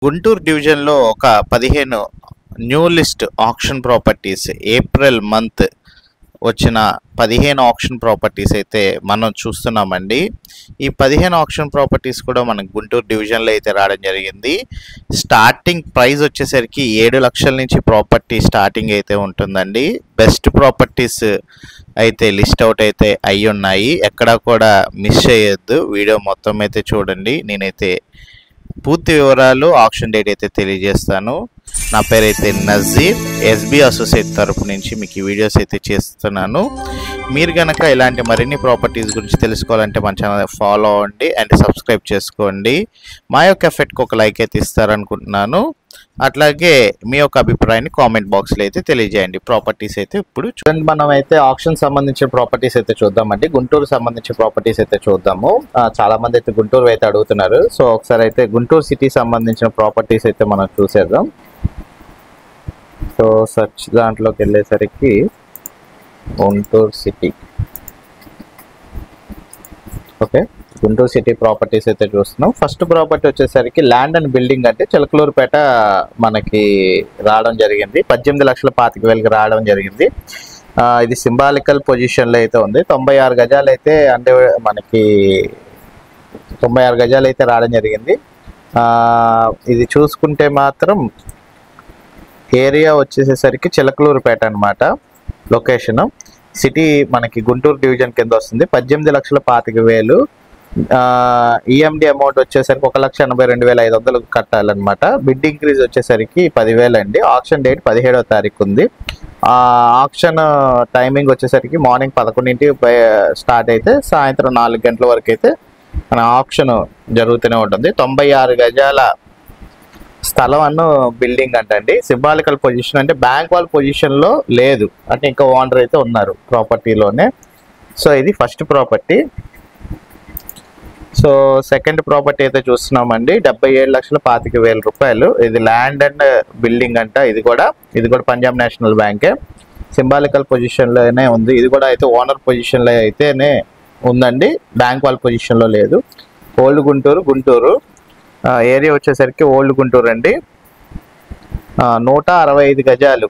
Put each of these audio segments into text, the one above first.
గుంటూరు డివిజన్లో ఒక 15 new list auction properties April month వచ్చిన 15 ఆక్షన్ ప్రాపర్టీస్ అయితే మనం చూస్తున్నామండి. ఈ 15 ఆక్షన్ ప్రాపర్టీస్ కూడా మనకు గుంటూరు డివిజన్లో అయితే రావడం జరిగింది. స్టార్టింగ్ ప్రైస్ వచ్చేసరికి 7 లక్షల నుంచి ప్రాపర్టీ స్టార్టింగ్ అయితే ఉంటుందండి. బెస్ట్ ప్రాపర్టీస్ అయితే లిస్ట్ అవుట్ అయితే అయి ఉన్నాయి. ఎక్కడా కూడా మిస్ చేయొద్దు, వీడియో మొత్తం అయితే చూడండి. నేనైతే పూర్తి వివరాలు ఆక్షన్ డేట్ అయితే తెలియజేస్తాను. నా పేరైతే నజీర్, ఎస్బీ అసోసియేట్ తరపు నుంచి మీకు ఈ వీడియోస్ అయితే చేస్తున్నాను. మీరు కనుక ఇలాంటి మరిన్ని ప్రాపర్టీస్ గురించి తెలుసుకోవాలంటే మన ఛానల్ ఫాలో అవ్వండి అండ్ సబ్స్క్రైబ్ చేసుకోండి. మా యొక్క ఎఫెక్ట్కి ఒక లైక్ అయితే ఇస్తారనుకుంటున్నాను. అట్లాగే మీ యొక్క అభిప్రాయాన్ని కామెంట్ బాక్స్లో అయితే తెలియజేయండి. ప్రాపర్టీస్ అయితే ఇప్పుడు చూడండి, మనం అయితే ఆక్షన్ సంబంధించిన ప్రాపర్టీస్ అయితే చూద్దామండి. గుంటూరు సంబంధించిన ప్రాపర్టీస్ అయితే చూద్దాము. చాలా మంది అయితే గుంటూరు అయితే అడుగుతున్నారు. సో ఒకసారి అయితే గుంటూరు సిటీ సంబంధించిన ప్రాపర్టీస్ అయితే మనం చూసేద్దాం. సో సర్చ్ దాంట్లోకి వెళ్ళేసరికి Guntur city, okay, Guntur city properties అయితే చూస్తున్నాం. ఫస్ట్ ప్రాపర్టీ వచ్చేసరికి ల్యాండ్ అండ్ బిల్డింగ్ అంటే చిలకలూరుపేట మనకి రావడం జరిగింది. 18,25,000కి రావడం జరిగింది. ఇది సింబాలికల్ పొజిషన్లో అయితే ఉంది. 96 గజాలు అయితే అంటే మనకి 96 గజాలు అయితే రావడం జరిగింది. ఇది చూసుకుంటే మాత్రం ఏరియా వచ్చేసేసరికి చిలకలూరుపేట అనమాట లొకేషన్. సిటీ మనకి గుంటూరు డివిజన్ కింద వస్తుంది. 18,25,000. ఈఎండి అమౌంట్ వచ్చేసరికి 1,82,500 కట్టాలన్నమాట. బిడ్ ఇంక్రీజ్ వచ్చేసరికి 10,000 అండి. ఆక్షన్ డేట్ 17వ తారీఖు ఉంది. ఆక్షన్ టైమింగ్ వచ్చేసరికి మార్నింగ్ 11 స్టార్ట్ అయితే సాయంత్రం 4 గంటల వరకు అయితే మన ఆక్షన్ జరుగుతూనే ఉంటుంది. 96 గజాల స్థలం అన్న బిల్డింగ్ అంటండి. సింబాలికల్ పొజిషన్ అంటే బ్యాంక్ వాళ్ళ పొజిషన్లో లేదు, అంటే ఇంకా ఓనర్ అయితే ఉన్నారు ప్రాపర్టీలోనే. సో ఇది first property. So second property అయితే చూస్తున్నామండి. 77,25,000 రూపాయలు. ఇది ల్యాండ్ అండ్ బిల్డింగ్ అంట. ఇది కూడా పంజాబ్ నేషనల్ బ్యాంకే. సింబాలికల్ పొజిషన్లోనే ఉంది. ఇది కూడా అయితే ఓనర్ పొజిషన్లో అయితేనే ఉందండి, బ్యాంక్ వాళ్ళ పొజిషన్లో లేదు. ఓల్డ్ గుంటూరు ఏరియా వచ్చేసరికి ఓల్డ్ గుంటూరు అండి. 165 గజాలు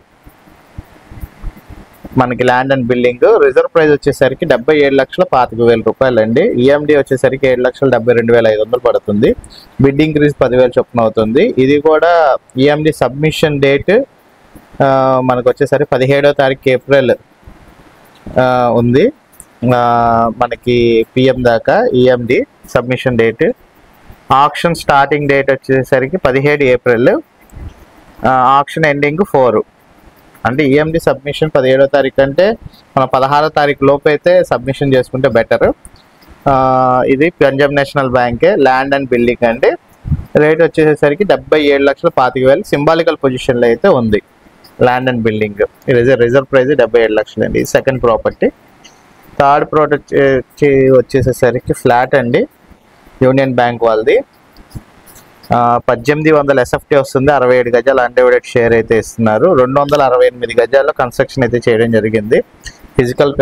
మనకి land and building. Reserve price వచ్చేసరికి 77,25,000 రూపాయలు అండి. ఈఎండి వచ్చేసరికి 7,72,500 పడుతుంది. బిడ్ ఇంక్రీజ్ 10,000 చొప్పున అవుతుంది. ఇది కూడా ఈఎండి సబ్మిషన్ డేట్ మనకు వచ్చేసరికి 17వ తారీఖు ఏప్రిల్ ఉంది మనకి పిఎం దాకా EMD submission date. Auction starting date వచ్చేసరికి 17 ఏప్రిల్, ఆక్షన్ ఎండింగ్ 4. అంటే ఈఎండి సబ్మిషన్ 17వ తారీఖు అంటే మనం 16వ తారీఖు లోపు అయితే సబ్మిషన్ చేసుకుంటే బెటర్. ఇది పంజాబ్ నేషనల్ బ్యాంకే, ల్యాండ్ అండ్ బిల్డింగ్ అండి. రేట్ వచ్చేసరికి 77,25,000 సింబాలికల్ పొజిషన్లో అయితే ఉంది. Land and building reserve price 77 లక్షలు అండి. Second property. థర్డ్ ప్రాపర్టీ వచ్చేసేసరికి ఫ్లాట్ అండి, యూనియన్ బ్యాంక్ వాళ్ళది. 1800 ఎస్ఎఫ్టీ వస్తుంది. 67 గజాలు అన్డివైడెడ్ షేర్ అయితే ఇస్తున్నారు. 268 గజాల్లో కన్స్ట్రక్షన్ అయితే చేయడం జరిగింది. ఫిజికల్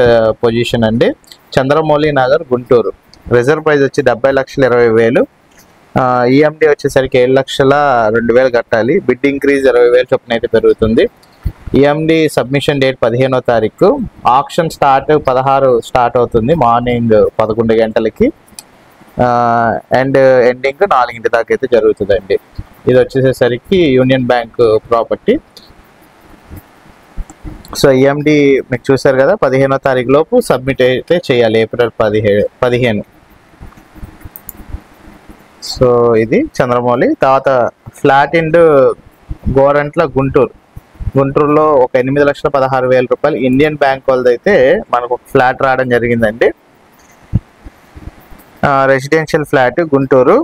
పొజిషన్ అండి. చంద్రమౌళి నగర్ గుంటూరు. రిజర్వ్ ప్రైస్ వచ్చి 70,20,000. ఈఎండి వచ్చేసరికి 7,02,000 కట్టాలి. బిడ్ ఇంక్రీజ్ 20,000 చొప్పున అయితే పెరుగుతుంది. ఈఎండి సబ్మిషన్ డేట్ 15వ తారీఖు. ఆక్షన్ 16 స్టార్ట్ అవుతుంది మార్నింగ్ 11 గంటలకి అండ్ ఎండింగ్ 4 దాకా అయితే జరుగుతుందండి. ఇది వచ్చేసేసరికి union bank property. So EMD మీకు చూసారు కదా, 15వ తారీఖు లోపు సబ్మిట్ అయితే చేయాలి, ఏప్రిల్ 15. సో ఇది చంద్రమౌళి. తర్వాత ఫ్లాట్ ఇండ్ గోరంట్ల గుంటూరులో ఒక 8,16,000 రూపాయలు ఇండియన్ బ్యాంక్ వాళ్ళది అయితే మనకు ఒక ఫ్లాట్ రావడం జరిగిందండి. రెసిడెన్షియల్ ఫ్లాట్ గుంటూరు,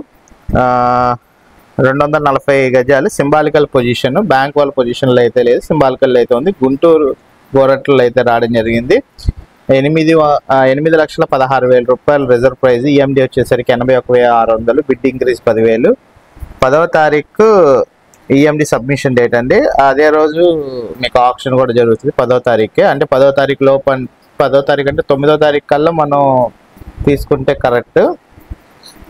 240 గజాలు. సింబాలికల్ పొజిషన్, బ్యాంక్ వాళ్ళ పొజిషన్లో అయితే లేదు, సింబాలికల్ అయితే ఉంది. గుంటూరు గోరట్లో అయితే రావడం జరిగింది. 8,16,000 రూపాయలు రిజర్వ్ ప్రైజ్. ఈఎండి వచ్చేసరికి 81,600. Bid increase 10,000. 10వ తారీఖు ఈఎండి సబ్మిషన్ డేట్ అండి. అదే రోజు మీకు ఆప్షన్ కూడా జరుగుతుంది 10వ తారీఖే. అంటే 10వ తారీఖు లోపు, 10వ తారీఖు అంటే 9వ తారీఖు కల్లా మనం తీసుకుంటే కరెక్ట్.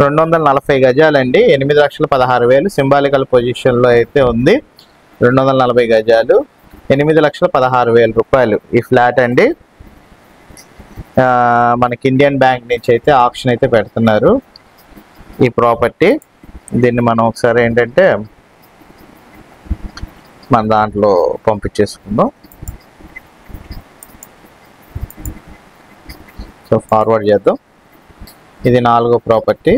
240 గజాలండి, 8,16,000 సింబాలికల్ పొజిషన్లో అయితే ఉంది. 240 గజాలు, 8,16,000 రూపాయలు ఈ ఫ్లాట్ అండి. మనకి ఇండియన్ బ్యాంక్ నుంచి అయితే ఆప్షన్ అయితే పెడుతున్నారు ఈ ప్రాపర్టీ. దీన్ని మనం ఒకసారి ఏంటంటే మన దాంట్లో పంపించేసుకుందాం. సో ఫార్వర్డ్ చేద్దాం. ఇది 4వ ప్రాపర్టీ.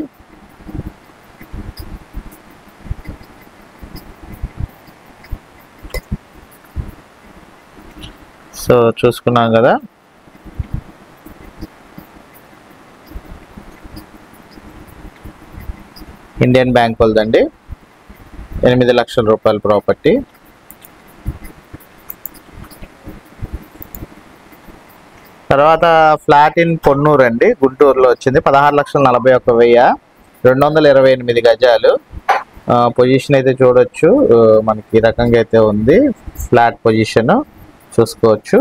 సో చూసుకున్నాం కదా. ఇండియన్ బ్యాంక్ వాళ్ళదండి, 8 లక్షల రూపాయల ప్రాపర్టీ. తర్వాత ఫ్లాట్ ఇన్ పొన్నూరు అండి, గుంటూరులో వచ్చింది. 16,41,000, 228 గజాలు. పొజిషన్ అయితే చూడొచ్చు, మనకి ఈ రకంగా అయితే ఉంది. ఫ్లాట్ పొజిషన్ చూసుకోవచ్చు.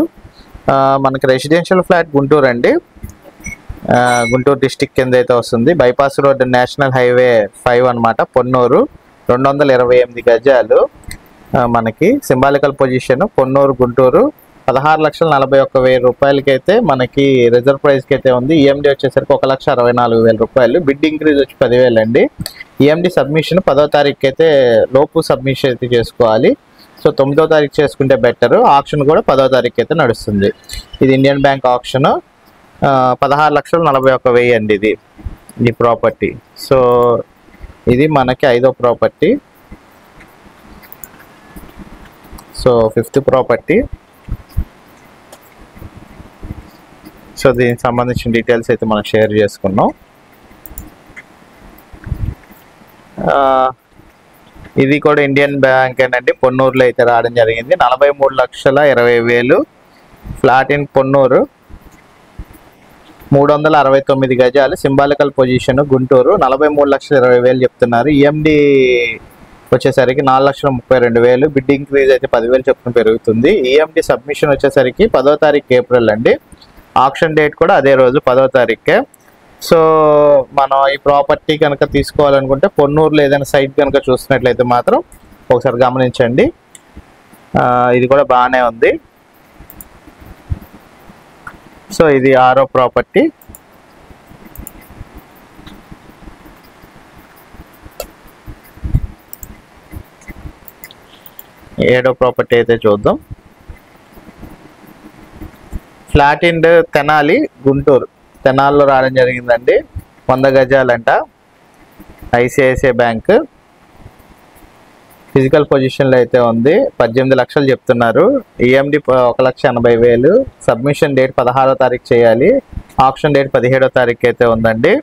మనకి రెసిడెన్షియల్ ఫ్లాట్ గుంటూరు అండి, గుంటూరు డిస్టిక్ కింద అయితే వస్తుంది. బైపాస్ రోడ్, నేషనల్ హైవే 5 అనమాట. పొన్నూరు, 228 గజాలు. మనకి సింబాలికల్ పొజిషన్ పొన్నూరు గుంటూరు. 16,41,000 రూపాయలకి అయితే మనకి రిజర్వ్ ప్రైస్కి అయితే ఉంది. ఈఎండి వచ్చేసరికి 1,64,000 రూపాయలు. బిడ్ ఇంక్రీజ్ వచ్చి 10,000 అండి. ఈఎండి సబ్మిషన్ 10వ తారీఖు అయితే లోపు సబ్మిషన్ అయితే చేసుకోవాలి. సో 9వ తారీఖు చేసుకుంటే బెటర్. ఆప్షన్ కూడా 10వ తారీఖు అయితే నడుస్తుంది. ఇది ఇండియన్ బ్యాంక్ ఆప్షన్. 16,41,000 అండి ఇది ఈ ప్రాపర్టీ. సో ఇది మనకి 5వ property. So 5th property. So దీనికి సంబంధించిన డీటెయిల్స్ అయితే మనం షేర్ చేసుకున్నాం. ఇది కూడా ఇండియన్ బ్యాంక్ అండి, పొన్నూరులో అయితే రావడం జరిగింది. 43,20,000 ఫ్లాట్ ఇన్ పొన్నూరు, 369 గజాలు. Symbolical position Guntur. 43,20,000 చెప్తున్నారు. ఈఎండి వచ్చేసరికి 4,32,000. బిడ్ ఇంక్రీజ్ అయితే 10,000 చొప్పున పెరుగుతుంది. ఈఎండి సబ్మిషన్ వచ్చేసరికి 10వ తారీఖు ఏప్రిల్ అండి. ఆప్షన్ డేట్ కూడా అదే రోజు 10వ తారీఖే. సో మనం ఈ ప్రాపర్టీ కనుక తీసుకోవాలనుకుంటే పొన్నూరులో ఏదైనా సైట్ కనుక చూసినట్లయితే మాత్రం ఒకసారి గమనించండి. ఇది కూడా బాగానే ఉంది. సో ఇది 6వ ప్రాపర్టీ. ఏడో ప్రాపర్టీ అయితే చూద్దాం. ఫ్లాట్ ఇన్ తెనాలి గుంటూరు, తెనాల్లో రావడం జరిగిందండి. 100 గజాలంట. ICICI bank. ఫిజికల్ పొజిషన్లో అయితే ఉంది. 18 లక్షలు చెప్తున్నారు. ఈఎండి 1,80,000. సబ్మిషన్ డేట్ 16వ తారీఖు చేయాలి. ఆప్షన్ డేట్ 17వ తారీఖు అయితే ఉందండి.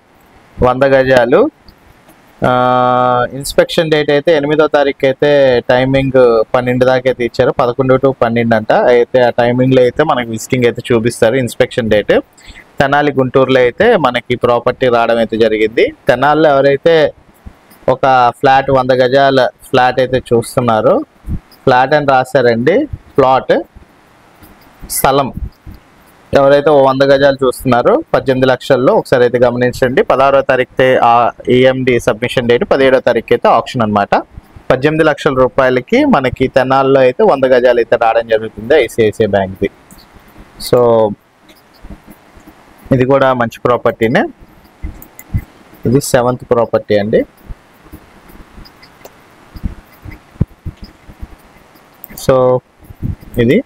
100 గజాలు. ఇన్స్పెక్షన్ డేట్ అయితే 8వ తారీఖు అయితే టైమింగ్ 12 దాకా అయితే ఇచ్చారు. 11 to 12 అంట. అయితే ఆ టైమింగ్లో అయితే మనకి విజిటింగ్ అయితే చూపిస్తారు. Inspection date. తెనాలి గుంటూరులో అయితే మనకి ప్రాపర్టీ రావడం అయితే జరిగింది. తెనాలిలో ఎవరైతే ఒక ఫ్లాట్ 100 గజాల ఫ్లాట్ అయితే చూస్తున్నారు, ఫ్లాట్ అని రాశారండి, ప్లాట్ స్థలం ఎవరైతే 100 గజాలు చూస్తున్నారో 18 లక్షల్లో ఒకసారి అయితే గమనించండి. 16వ తారీఖు ఈఎండి సబ్మిషన్ డేట్, 17వ తారీఖు అయితే ఆప్షన్ అనమాట. 18 లక్షల రూపాయలకి మనకి తెనాల్లో అయితే 100 గజాలు అయితే రావడం జరుగుతుంది ఐసిఐసిఐ బ్యాంక్ది. సో ఇది కూడా మంచి ప్రాపర్టీనే. ఇది 7th ప్రాపర్టీ అండి. సో ఇది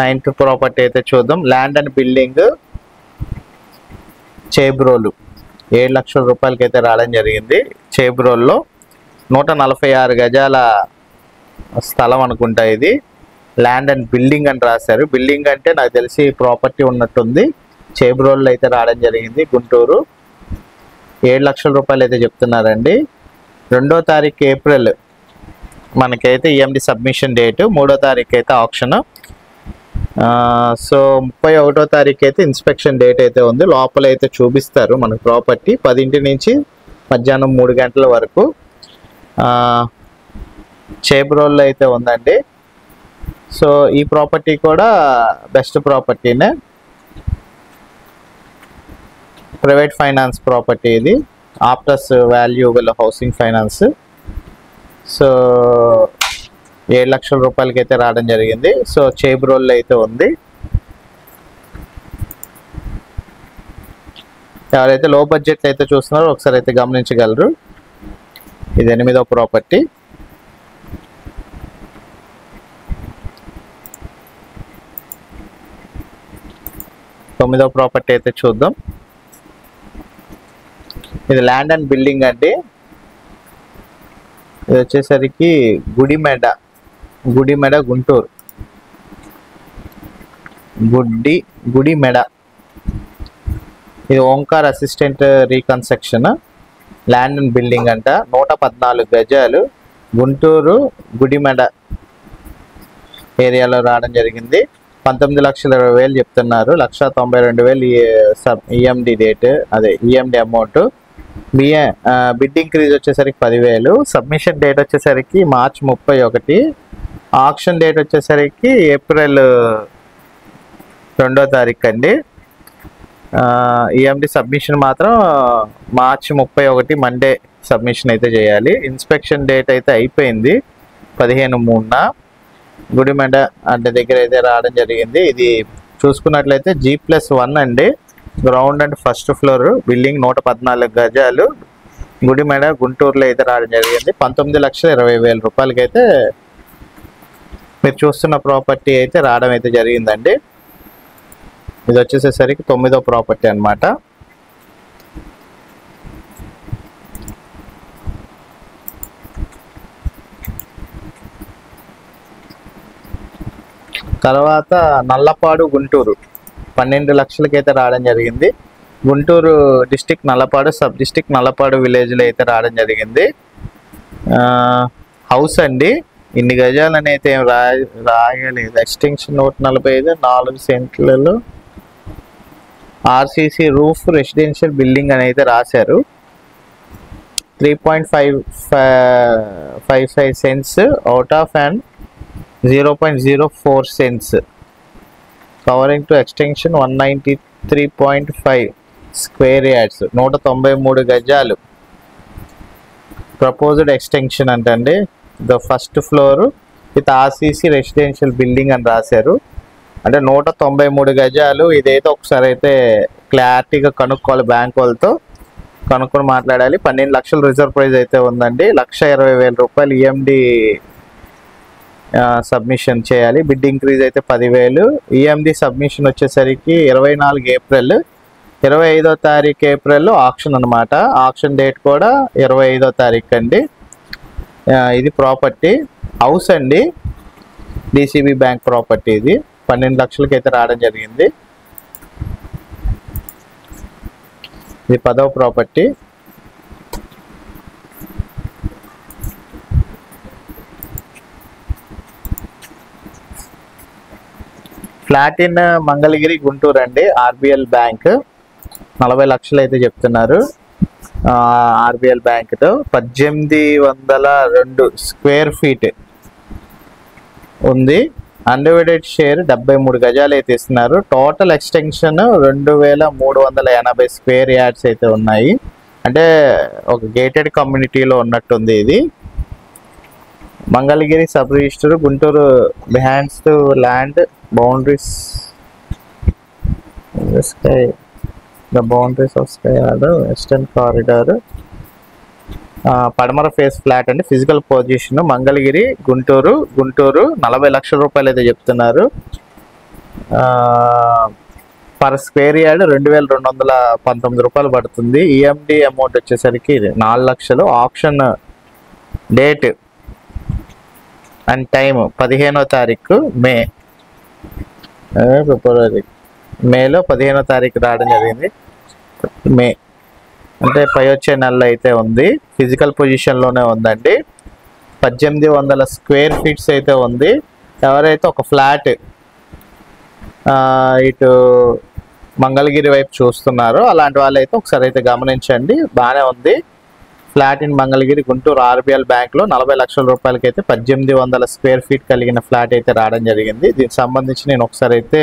9th ప్రాపర్టీ అయితే చూద్దాం. ల్యాండ్ అండ్ బిల్డింగ్ చేబ్రోలు 7 లక్షల రూపాయలకి అయితే రావడం జరిగింది. చేబ్రోల్లో 146 గజాల స్థలం అనుకుంటా. ఇది ల్యాండ్ అండ్ బిల్డింగ్ అని రాశారు. బిల్డింగ్ అంటే నాకు తెలిసి ప్రాపర్టీ ఉన్నట్టుంది. చేబ్రోల్లో అయితే రావడం జరిగింది. గుంటూరు 7 లక్షల రూపాయలు అయితే చెప్తున్నారండి. 2వ తారీఖు ఏప్రిల్ మనకైతే ఈఎండి సబ్మిషన్ డేటు. 3వ తారీఖు అయితే ఆప్షన్. సో 31వ తారీఖు అయితే ఇన్స్పెక్షన్ డేట్ అయితే ఉంది. లోపల అయితే చూపిస్తారు మనకు ప్రాపర్టీ 10 నుంచి మధ్యాహ్నం 3 గంటల వరకు. చేబ్రోల్లో అయితే ఉందండి. సో ఈ ప్రాపర్టీ కూడా బెస్ట్ ప్రాపర్టీనే. ప్రైవేట్ ఫైనాన్స్ ప్రాపర్టీ ఇది, Aptus valuable housing finance. So 7 లక్షల రూపాయలకి అయితే రావడం జరిగింది. సో చేబ్రోల్లో అయితే ఉంది. ఎవరైతే లో బడ్జెట్ అయితే చూస్తున్నారో ఒకసారి అయితే గమనించగలరు. ఇది 8వ ప్రాపర్టీ. తొమ్మిదవ ప్రాపర్టీ అయితే చూద్దాం. ఇది ల్యాండ్ అండ్ బిల్డింగ్ అండి. ఇది వచ్చేసరికి గుడిమెడ గుంటూరు. గుడిమెడ. ఇది Omkar assistant reconstruction land and building అంట. 114 గజాలు గుంటూరు గుడిమెడ ఏరియాలో రావడం జరిగింది. 19,20,000 చెప్తున్నారు. 1,92,000 ఈఎండి రేట్, అదే ఈఎండి అమౌంట్. బిడ్ ఇంక్రీజ్ వచ్చేసరికి 10,000. సబ్మిషన్ డేట్ వచ్చేసరికి మార్చి 31. ఆక్షన్ డేట్ వచ్చేసరికి ఏప్రిల్ 2వ తారీఖు అండి. ఈఎండి సబ్మిషన్ మాత్రం మార్చి 31 మండే సబ్మిషన్ అయితే చేయాలి. ఇన్స్పెక్షన్ డేట్ అయితే అయిపోయింది 15/3. గుడిమెడ అంటే దగ్గర అయితే రావడం జరిగింది. ఇది చూసుకున్నట్లయితే G+1 అండి. Ground and first floor building, 114 గజాలు, గుడిమెడ గుంటూరులో అయితే రావడం జరిగింది. 19,20,000 రూపాయలకి అయితే మీరు చూస్తున్న ప్రాపర్టీ అయితే రావడం అయితే జరిగిందండి. ఇది వచ్చేసేసరికి 9వ ప్రాపర్టీ అన్నమాట. తర్వాత నల్లపాడు గుంటూరు 12 లక్షలకి అయితే రావడం జరిగింది. Guntur district Nallapadu, sub district Nallapadu విలేజ్లో అయితే రావడం జరిగింది. హౌస్ అండి. ఇన్ని గజాలని అయితే ఏం రాయలేదు. ఎక్స్టెన్షన్ 145, 4 సెంట్లలో ఆర్సీసీ రూఫ్ రెసిడెన్షియల్ బిల్డింగ్ అని అయితే రాశారు. 3.55 cents out of and 0.04 cents covering to extension 193.5 square yards, 193 గజాలు. ప్రపోజ్డ్ ఎక్స్టెన్షన్ అంటండి. The first floor with RCC residential building అని రాశారు. అంటే 193 గజాలు. ఇదైతే ఒకసారి అయితే క్లారిటీగా కనుక్కోవాలి, బ్యాంక్ వాళ్ళతో కనుక్కొని మాట్లాడాలి. 12 లక్షల రిజర్వ్ ప్రైజ్ అయితే ఉందండి. 1,20,000 రూపాయలు ఈఎండి సబ్మిషన్ చేయాలి. బిడ్ ఇంక్రీజ్ అయితే 10,000. ఈఎండి సబ్మిషన్ వచ్చేసరికి 24 ఏప్రిల్. 25వ తారీఖు ఏప్రిల్లో ఆక్షన్ అనమాట. ఆక్షన్ డేట్ కూడా 25వ తారీఖు అండి. ఇది ప్రాపర్టీ హౌస్ అండి. DCB bank property. ఇది 12 లక్షలకి అయితే రావడం జరిగింది. ఇది 10వ property. Flat in Mangalagiri Guntur అండి. ఆర్బిఎల్ బ్యాంక్ 40 లక్షలు అయితే చెప్తున్నారు. ఆర్బిఎల్ బ్యాంక్తో 1,802 స్క్వేర్ ఫీట్ ఉంది. అన్డివైడెడ్ షేర్ 73 గజాలు అయితే ఇస్తున్నారు. టోటల్ ఎక్స్టెన్షన్ 2,380 స్క్వేర్ యార్డ్స్ అయితే ఉన్నాయి. అంటే ఒక గేటెడ్ కమ్యూనిటీలో ఉన్నట్టుంది. ఇది మంగళగిరి సబ్ రిజిస్టర్ గుంటూరు బిహైండ్స్ to land boundaries sky the boundaries of sky order western corridor. పడమర ఫేస్ ఫ్లాట్ అండి. ఫిజికల్ పొజిషన్ మంగళగిరి గుంటూరు 40 లక్షల రూపాయలు అయితే చెప్తున్నారు. పర్ స్క్వేర్ యార్డ్ 2,219 రూపాయలు పడుతుంది. ఈఎండి అమౌంట్ వచ్చేసరికి 4 లక్షలు. ఆప్షన్ డేట్ అండ్ టైం 15వ తారీఖు ఫిబ్రవరి మేలో 15వ తారీఖు రావడం జరిగింది. మే అంటే పై వచ్చే నెలలో అయితే ఉంది. ఫిజికల్ పొజిషన్లోనే ఉందండి. 1,800 స్క్వేర్ ఫీట్స్ అయితే ఉంది. ఎవరైతే ఒక ఫ్లాట్ ఇటు మంగళగిరి వైపు చూస్తున్నారో అలాంటి వాళ్ళైతే ఒకసారి అయితే గమనించండి. బాగానే ఉంది. Flat in Mangalagiri Guntur RBL బ్యాంక్లో 40 లక్షల రూపాయలకి అయితే 1,800 స్క్వేర్ ఫీట్ కలిగిన ఫ్లాట్ అయితే రావడం జరిగింది. దీనికి సంబంధించి నేను ఒకసారి అయితే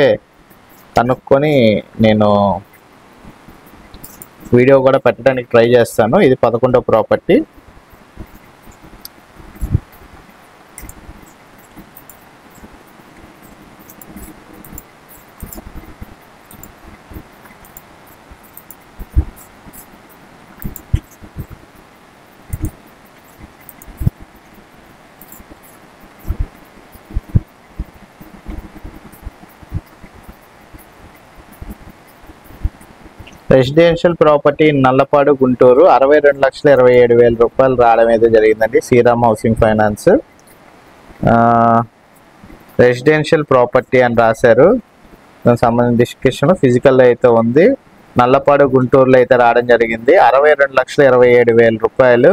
కనుక్కొని నేను వీడియో కూడా పెట్టడానికి ట్రై చేస్తాను. ఇది 11వ property. Residential property Nallapadu Guntur 62,27,000 రూపాయలు రావడం అయితే జరిగిందండి. Sriram housing finance residential property అని రాశారు. దానికి సంబంధించిన డిస్క్రిప్షన్ ఫిజికల్ అయితే ఉంది. నల్లపాడు గుంటూరులో అయితే రావడం జరిగింది. 62,27,000 రూపాయలు.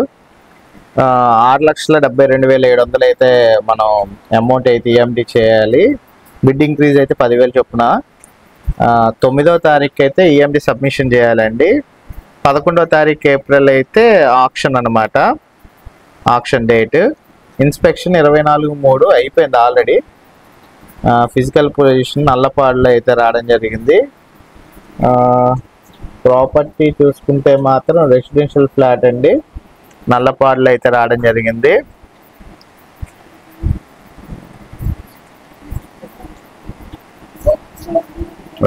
6,72,700 అయితే మనం అమౌంట్ అయితే ఈఎండి చేయాలి. బిడ్ ఇంక్రీజ్ అయితే 10,000 చొప్పున. 9వ తారీఖు అయితే ఈఎండి సబ్మిషన్ చేయాలండి. 11వ తారీఖు ఏప్రిల్ అయితే ఆక్షన్ అనమాట. Auction date. ఇన్స్పెక్షన్ 24/3 అయిపోయింది ఆల్రెడీ. ఫిజికల్ పొజిషన్ నల్లపాడులో అయితే రావడం జరిగింది. ప్రాపర్టీ చూసుకుంటే మాత్రం రెసిడెన్షియల్ ఫ్లాట్ అండి. నల్లపాడులో అయితే రావడం జరిగింది.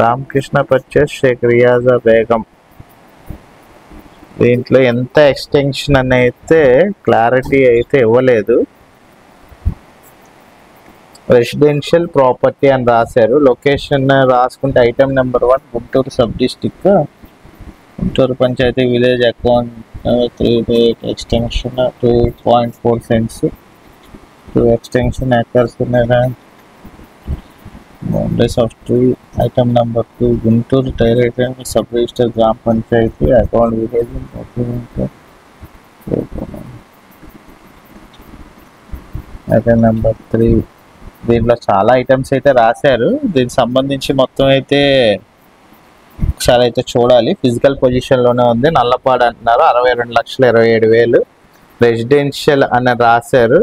రామకృష్ణ పర్చేస్ షేక్ రియాజా బేగం. దీంట్లో ఎంత ఎక్స్టెన్షన్ అని అయితే క్లారిటీ అయితే ఇవ్వలేదు. రెసిడెన్షియల్ ప్రాపర్టీ అని రాశారు. లొకేషన్ రాసుకుంటే item number 1 Guntur sub district, Guntur panchayat village account 3 extension 2.4 cents 2 extension acres boundaries of 2 item number 2 Guntur director sub register గ్రామ panchayat account village item number 3. దీంట్లో చాలా ఐటమ్స్ అయితే రాశారు. దీనికి సంబంధించి మొత్తం అయితే ఒకసారి అయితే చూడాలి. ఫిజికల్ పొజిషన్లోనే ఉంది. నల్లపాడు అంటున్నారు. 62,27,000 రెసిడెన్షియల్ అని రాశారు.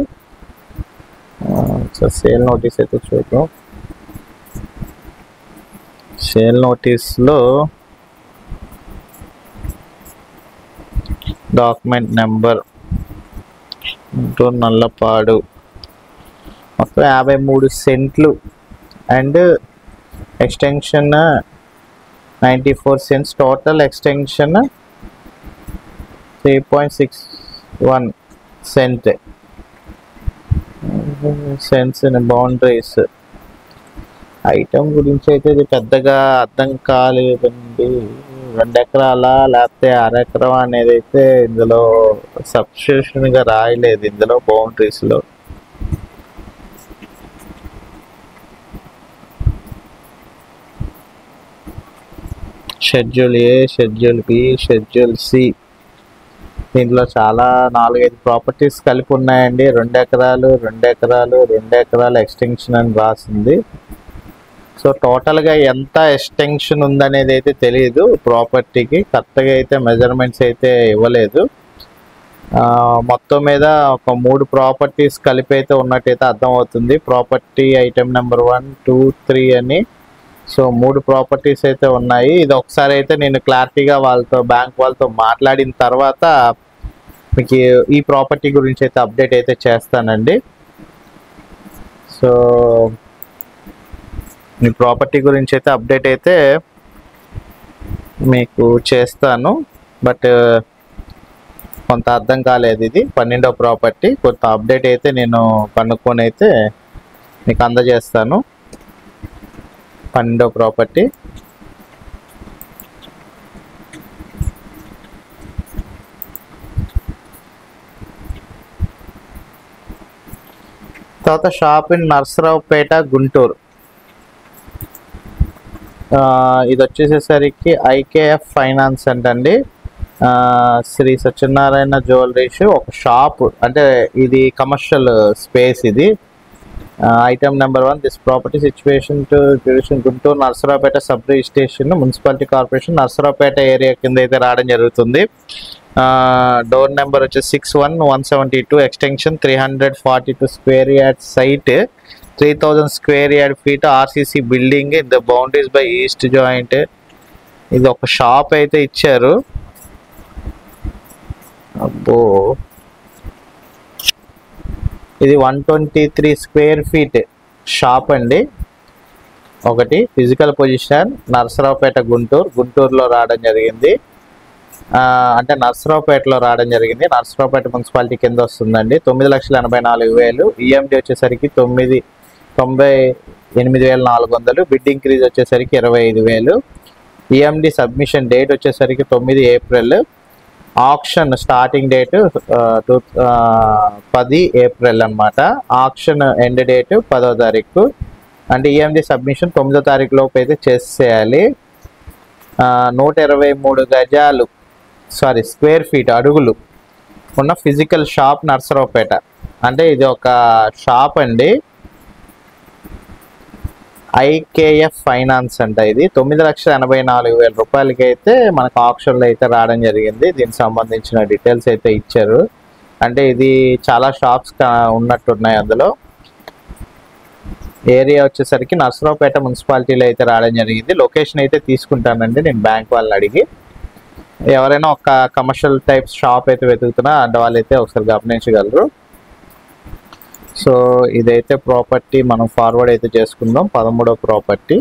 సేల్ నోటీస్ అయితే చూద్దాం. సేల్ నోటీస్లో డాక్యుమెంట్ నెంబర్ గుంటూరు నల్లపాడు మొత్తం 53 సెంట్లు and extension 94 cents. Total extension 3.61 cents boundaries. Item గురించి అయితే ఇది పెద్దగా అర్థం కాలేదండి. 2 ఎకరాల లేకపోతే 1/2 ఎకరం అనేది అయితే ఇందులో సబ్స్టిట్యూషన్గా రాయలేదు. ఇందులో బౌండరీస్లో షెడ్యూల్ ఏ, షెడ్యూల్ బి, షెడ్యూల్ సి. దీంట్లో చాలా 4-5 ప్రాపర్టీస్ కలిపి ఉన్నాయండి. 2 ఎకరాలు 2 ఎకరాలు 2 ఎకరాల ఎక్స్టెన్షన్ అని రాసింది. సో టోటల్గా ఎంత ఎక్స్టెన్షన్ ఉందనేది అయితే తెలియదు. ప్రాపర్టీకి కరెక్ట్గా అయితే మెజర్మెంట్స్ అయితే ఇవ్వలేదు. మొత్తం మీద ఒక 3 ప్రాపర్టీస్ కలిపి అయితే ఉన్నట్టయితే అర్థమవుతుంది. ప్రాపర్టీ ఐటమ్ నెంబర్ 1, 2, 3 అని. సో 3 ప్రాపర్టీస్ అయితే ఉన్నాయి. ఇది ఒకసారి అయితే నేను క్లారిటీగా బ్యాంక్ వాళ్ళతో మాట్లాడిన తర్వాత మీకు ఈ ప్రాపర్టీ గురించి అయితే అప్డేట్ అయితే చేస్తానండి. సో ఈ ప్రాపర్టీ గురించి అయితే అప్డేట్ అయితే మీకు చేస్తాను. బట్ కొంత అర్థం కాలేదు. ఇది 12వ ప్రాపర్టీ. కొంత అప్డేట్ అయితే నేను కనుక్కొని అయితే మీకు అందజేస్తాను. 12వ ప్రాపర్టీ. తర్వాత షాప్ ఇన్ నర్సరావుపేట గుంటూరు. ఇది వచ్చేసేసరికి ఐకేఎఫ్ ఫైనాన్స్ అంటండి. శ్రీ సత్యనారాయణ జ్యువెలరీస్ ఒక షాప్, అంటే ఇది కమర్షియల్ స్పేస్. ఇది item number 1 this property situation to Guntur Narasaraopet sub registration municipality corporation Narasaraopet area కింద అయితే రావడం జరుగుతుంది. డోర్ నెంబర్ వచ్చేసి 61-172 extension 342 square yard site 3000 square yard feet RCC building the boundaries by east joint. ఇది ఒక షాప్ అయితే ఇచ్చారు. అబ్బో, ఇది 123 స్క్వేర్ ఫీట్ షాప్ అండి. ఒకటి ఫిజికల్ పొజిషన్ నరసరావుపేట గుంటూరులో రావడం జరిగింది. అంటే నరసరావుపేటలో రావడం జరిగింది. నరసరావుపేట మున్సిపాలిటీ కింద వస్తుందండి. 9,84,000. ఈఎండి వచ్చేసరికి 98,400. బిడ్ ఇంక్రీజ్ వచ్చేసరికి 25,000. ఈఎండి సబ్మిషన్ డేట్ వచ్చేసరికి 9 April. Auction starting date 10 April అనమాట. ఆక్షన్ ఎండ్ డేట్ 10వ తారీఖు. అంటే ఈఎండి సబ్మిషన్ 9వ తారీఖు లోపు అయితే చేసేయాలి. 123 గజాలు స్క్వేర్ ఫీట్ అడుగులు ఉన్న ఫిజికల్ షాప్ నరసరావుపేట. అంటే ఇది ఒక షాప్ అండి. ఐకేఎఫ్ ఫైనాన్స్ అంట. ఇది 9,84,000 రూపాయలకి అయితే మనకు ఆప్షన్లో అయితే రావడం జరిగింది. దీనికి సంబంధించిన డీటెయిల్స్ అయితే ఇచ్చారు. అంటే ఇది చాలా షాప్స్ ఉన్నట్టున్నాయి అందులో. ఏరియా వచ్చేసరికి నరసరావుపేట మున్సిపాలిటీలో అయితే రావడం జరిగింది. లొకేషన్ అయితే తీసుకుంటానండి నేను బ్యాంక్ వాళ్ళని అడిగి. ఎవరైనా ఒక కమర్షియల్ టైప్ షాప్ అయితే వెతుకుతున్నా అంటే వాళ్ళైతే ఒకసారి గమనించగలరు. సో ఇదైతే ప్రాపర్టీ మనం ఫార్వర్డ్ అయితే చేసుకుందాం. 13వ ప్రాపర్టీ.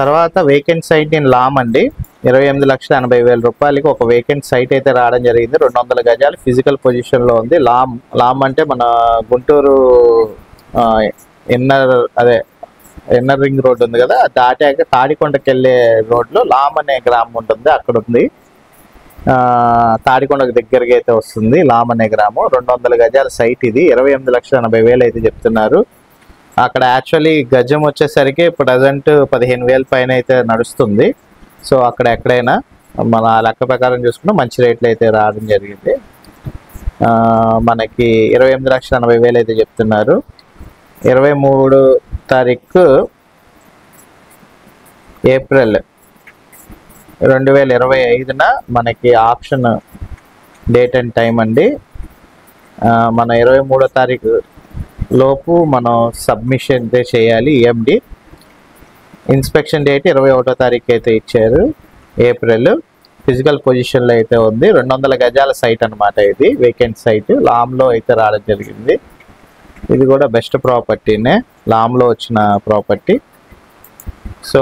తర్వాత వేకెంట్ సైట్ ఇన్ లామ్ అండి. 28,80,000 రూపాయలకి ఒక వేకెంట్ సైట్ అయితే రావడం జరిగింది. 200 గజాలు ఫిజికల్ పొజిషన్లో ఉంది. లామ్ అంటే మన గుంటూరు ఇన్నర్ రింగ్ రోడ్ ఉంది కదా, దాటాక తాడికొండకి వెళ్ళే రోడ్లో లామ్ అనే గ్రామం ఉంటుంది, అక్కడ ఉంది. తాడికొండకు దగ్గరగా అయితే వస్తుంది లామ్ అనే గ్రామం. 200 గజాల సైట్ ఇది. 28,80,000 అయితే చెప్తున్నారు. అక్కడ యాక్చువల్లీ గజం వచ్చేసరికి ప్రజెంట్ 15,000 పైన అయితే నడుస్తుంది. సో అక్కడ ఎక్కడైనా మన లెక్క ప్రకారం చూసుకుంటే మంచి రేట్లు అయితే రావడం జరిగింది. మనకి 28,80,000 అయితే చెప్తున్నారు. 23 తారీఖు ఏప్రిల్ 2025న మనకి ఆప్షన్ డేట్ అండ్ టైం అండి. మన 23వ తారీఖు లోపు మనం సబ్మిషన్ అయితే చేయాలి. ఈఎండి ఇన్స్పెక్షన్ డేట్ 21వ తారీఖు అయితే ఇచ్చారు ఏప్రిల్. ఫిజికల్ పొజిషన్లో అయితే ఉంది. 200 గజాల సైట్ అనమాట. ఇది వేకెంట్ సైట్ లామ్లో అయితే రావడం జరిగింది. ఇది కూడా బెస్ట్ ప్రాపర్టీనే, లామ్లో వచ్చిన ప్రాపర్టీ. సో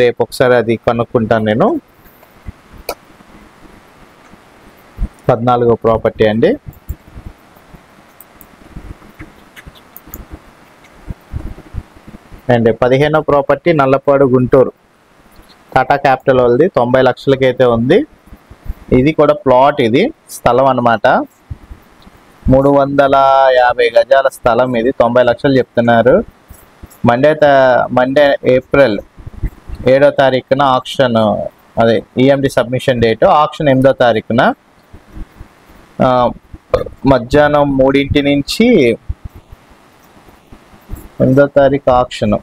రేపు ఒకసారి అది కనుక్కుంటాను నేను. 14వ ప్రాపర్టీ అండి. అండ్ 15వ ప్రాపర్టీ నల్లపాడు గుంటూరు టాటా క్యాపిటల్ వాళ్ళది. 90 లక్షలకి అయితే ఉంది. ఇది కూడా ప్లాట్, ఇది స్థలం అనమాట. 350 గజాల స్థలం ఇది. 90 లక్షలు చెప్తున్నారు. మండే ఏప్రిల్ 7వ తారీఖున ఆక్షన్, అదే ఈఎండి సబ్మిషన్ డేట్. ఆక్షన్ 8వ తారీఖున మధ్యాహ్నం 3 నుంచి 8వ తారీఖు ఆక్షన్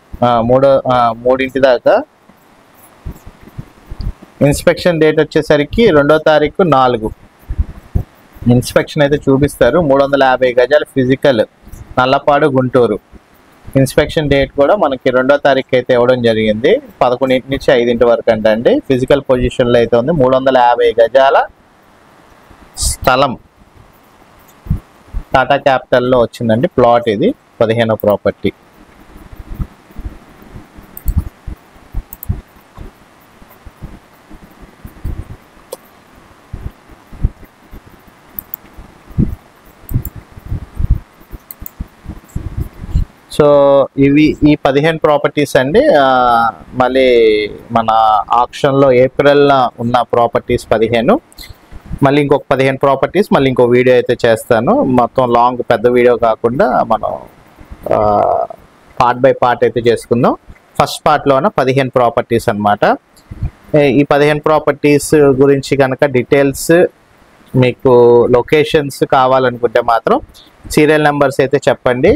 3 దాకా. ఇన్స్పెక్షన్ డేట్ వచ్చేసరికి 2వ తారీఖు 4. ఇన్స్పెక్షన్ అయితే చూపిస్తారు. 350 గజాల physical Nallapadu Guntur. Inspection date కూడా మనకి 2వ తారీఖు అయితే ఇవ్వడం జరిగింది. 11 నుంచి 5 వరకు అండి. ఫిజికల్ పొజిషన్లో అయితే ఉంది. 350 గజాల స్థలం టాటా క్యాపిటల్లో వచ్చిందండి ప్లాట్. ఇది 15వ ప్రాపర్టీ. సో ఇవి ఈ 15 ప్రాపర్టీస్ అండి. మళ్ళీ మన ఆప్షన్లో ఏప్రిల్ ఉన్న ప్రాపర్టీస్ 15. మళ్ళీ ఇంకొక 15 ప్రాపర్టీస్ మళ్ళీ ఇంకో వీడియో అయితే చేస్తాను. మొత్తం లాంగ్ పెద్ద వీడియో కాకుండా మనం పార్ట్ బై పార్ట్ అయితే చేసుకుందాం. ఫస్ట్ పార్ట్లోన 15 ప్రాపర్టీస్ అనమాట. ఈ 15 ప్రాపర్టీస్ గురించి కనుక డీటెయిల్స్ మీకు లొకేషన్స్ కావాలనుకుంటే మాత్రం సీరియల్ నెంబర్స్ అయితే చెప్పండి.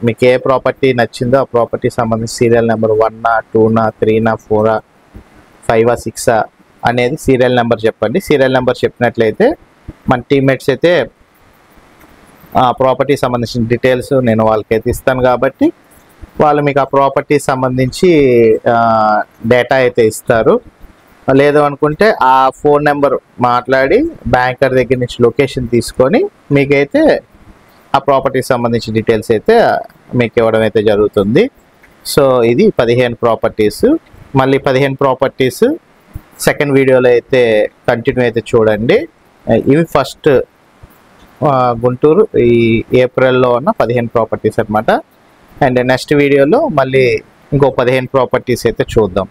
మీకు ఏ ప్రాపర్టీ నచ్చిందో ఆ ప్రాపర్టీ సంబంధించి సీరియల్ నెంబర్ 1, 2, 3, 4, 5, 6 అనేది సీరియల్ నెంబర్ చెప్పండి. సీరియల్ నెంబర్ చెప్పినట్లయితే మన టీమ్మేట్స్ అయితే ఆ ప్రాపర్టీ సంబంధించిన డీటెయిల్స్ నేను వాళ్ళకైతే ఇస్తాను కాబట్టి వాళ్ళు మీకు ఆ ప్రాపర్టీ సంబంధించి డేటా అయితే ఇస్తారు. లేదు అనుకుంటే ఆ ఫోన్ నెంబర్ మాట్లాడి బ్యాంకర్ దగ్గర నుంచి లొకేషన్ తీసుకొని మీకైతే ఆ ప్రాపర్టీకి సంబంధించిన డీటెయిల్స్ అయితే మీకు ఇవ్వడం అయితే జరుగుతుంది. సో ఇది 15 ప్రాపర్టీస్. మళ్ళీ 15 ప్రాపర్టీస్ సెకండ్ వీడియోలో అయితే కంటిన్యూ అయితే చూడండి. ఇవి ఫస్ట్ గుంటూరు ఈ ఏప్రిల్లో ఉన్న 15 ప్రాపర్టీస్ అనమాట. అండ్ నెక్స్ట్ వీడియోలో మళ్ళీ ఇంకో 15 ప్రాపర్టీస్ అయితే చూద్దాం.